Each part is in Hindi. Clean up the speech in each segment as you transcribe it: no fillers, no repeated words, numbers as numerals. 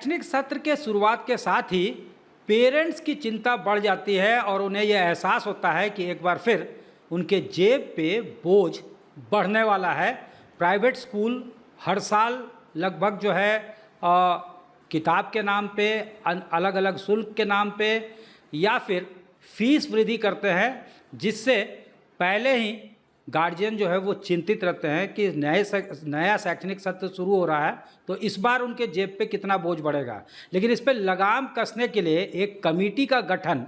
शैक्षणिक सत्र के शुरुआत के साथ ही पेरेंट्स की चिंता बढ़ जाती है और उन्हें यह एहसास होता है कि एक बार फिर उनके जेब पे बोझ बढ़ने वाला है। प्राइवेट स्कूल हर साल लगभग जो है किताब के नाम पे, अलग अलग शुल्क के नाम पे या फिर फीस वृद्धि करते हैं, जिससे पहले ही गार्जियन जो है वो चिंतित रहते हैं कि नया शैक्षणिक सत्र शुरू हो रहा है तो इस बार उनके जेब पे कितना बोझ बढ़ेगा। लेकिन इस पर लगाम कसने के लिए एक कमेटी का गठन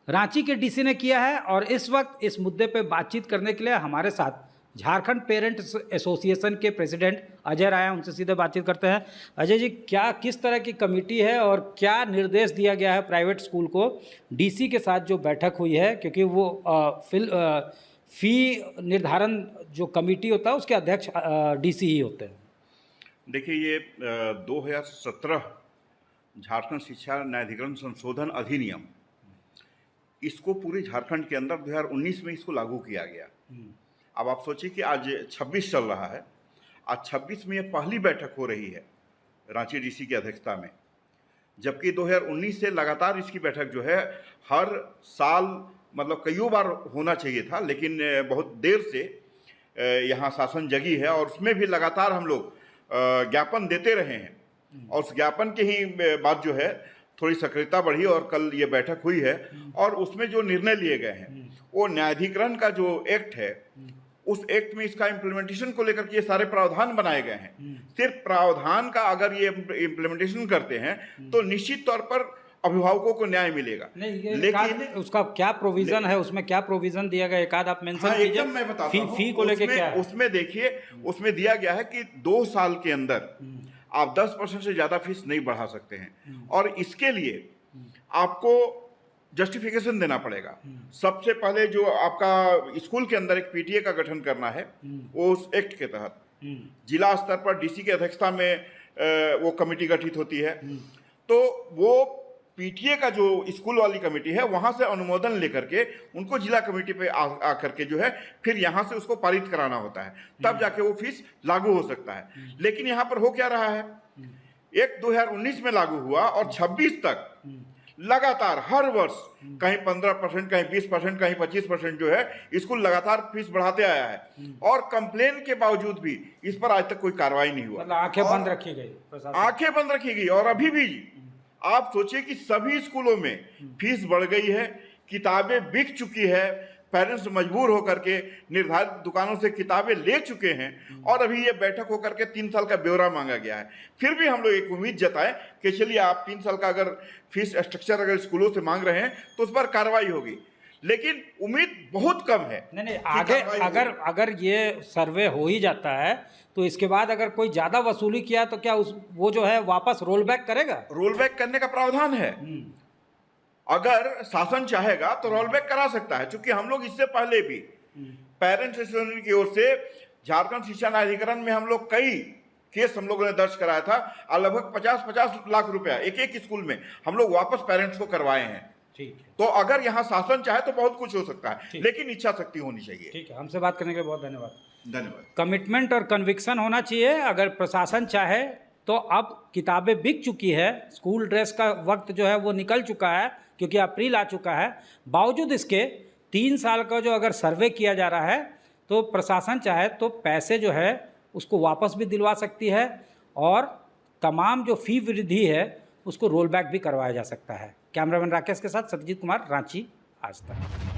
रांची के डीसी ने किया है और इस वक्त इस मुद्दे पे बातचीत करने के लिए हमारे साथ झारखंड पेरेंट्स एसोसिएशन के प्रेसिडेंट अजय राय हैं। उनसे सीधे बातचीत करते हैं। अजय जी, क्या किस तरह की कमेटी है और क्या निर्देश दिया गया है प्राइवेट स्कूल को डीसी के साथ जो बैठक हुई है, क्योंकि वो फ़ी निर्धारण जो कमेटी होता है उसके अध्यक्ष डीसी ही होते हैं। देखिए, ये 2017 झारखंड शिक्षा न्यायाधिकरण संशोधन अधिनियम, इसको पूरे झारखंड के अंदर 2019 में इसको लागू किया गया। अब आप सोचिए कि आज 26 चल रहा है, आज 26 में ये पहली बैठक हो रही है रांची डीसी की अध्यक्षता में, जबकि 2019 से लगातार इसकी बैठक जो है हर साल मतलब कईयों बार होना चाहिए था, लेकिन बहुत देर से यहाँ शासन जगी है और उसमें भी लगातार हम लोग ज्ञापन देते रहे हैं और उस ज्ञापन के ही बात जो है थोड़ी सक्रियता बढ़ी और कल ये बैठक हुई है और उसमें जो निर्णय लिए गए हैं वो न्यायाधिकरण का जो एक्ट है उस एक्ट में इसका इम्प्लीमेंटेशन को लेकर के ये सारे प्रावधान बनाए गए हैं। सिर्फ प्रावधान का अगर ये इम्प्लीमेंटेशन करते हैं तो निश्चित तौर पर अभिभावकों को न्याय मिलेगा। लेकिन उसका क्या प्रोविजन है, उसमें क्या प्रोविजन दिया गया, एक आध आप मेंशन कीजिए। एकदम मैं बताता हूं। फी को लेके क्या है उसमें देखिए, उसमें दिया गया है कि 2 साल के अंदर आप 10% से ज्यादा फीस नहीं बढ़ा सकते हैं और इसके लिए आपको जस्टिफिकेशन देना पड़ेगा। सबसे पहले जो आपका स्कूल के अंदर एक पीटीए का गठन करना है, वो उस एक्ट के तहत जिला स्तर पर डीसी की अध्यक्षता में वो कमेटी गठित होती है। तो वो पीटीए का जो स्कूल वाली कमेटी है वहां से अनुमोदन लेकर के उनको जिला कमेटी पे आकर के जो है फिर यहां से उसको पारित कराना होता है, तब जाके वो फीस लागू हो सकता है। लेकिन यहाँ पर हो क्या रहा है, एक 2019 में लागू हुआ और 26 तक लगातार हर वर्ष कहीं 15%, कहीं 20%, कहीं 25% जो है स्कूल लगातार फीस बढ़ाते आया है और कंप्लेन के बावजूद भी इस पर आज तक कोई कार्रवाई नहीं हुआ। मतलब आंखें बंद रखी गई, आंखें बंद रखी गई। और अभी भी आप सोचिए कि सभी स्कूलों में फीस बढ़ गई है, किताबें बिक चुकी है, पेरेंट्स मजबूर होकर के निर्धारित दुकानों से किताबें ले चुके हैं और अभी ये बैठक होकर के 3 साल का ब्यौरा मांगा गया है। फिर भी हम लोग एक उम्मीद जताएं कि चलिए आप 3 साल का अगर फीस स्ट्रक्चर अगर स्कूलों से मांग रहे हैं तो उस पर कार्रवाई होगी, लेकिन उम्मीद बहुत कम है। नहीं, आगे अगर ये सर्वे हो ही जाता है तो इसके बाद अगर कोई ज़्यादा वसूली किया तो क्या वो जो है वापस रोल बैक करेगा? रोल बैक करने का प्रावधान है। अगर शासन चाहेगा तो रोल बैक करा सकता है, क्योंकि हम लोग इससे पहले भी पेरेंट्स एसोसिएशन की ओर से झारखंड शिक्षा न्यायाधिकरण में हम लोग कई केस हम लोगों ने दर्ज कराया था और लगभग 50-50 लाख रुपया एक स्कूल में हम लोग वापस पेरेंट्स को करवाए हैं। ठीक है, तो अगर यहाँ शासन चाहे तो बहुत कुछ हो सकता है, लेकिन इच्छा शक्ति होनी चाहिए। ठीक है, हमसे बात करने के लिए बहुत धन्यवाद। धन्यवाद। कमिटमेंट और कन्विक्शन होना चाहिए। अगर प्रशासन चाहे तो अब किताबें बिक चुकी है, स्कूल ड्रेस का वक्त जो है वो निकल चुका है क्योंकि अप्रैल आ चुका है। बावजूद इसके 3 साल का जो अगर सर्वे किया जा रहा है तो प्रशासन चाहे तो पैसे जो है उसको वापस भी दिलवा सकती है और तमाम जो फ़ी वृद्धि है उसको रोल बैक भी करवाया जा सकता है। कैमरामैन राकेश के साथ सत्यजीत कुमार, रांची, आज तक।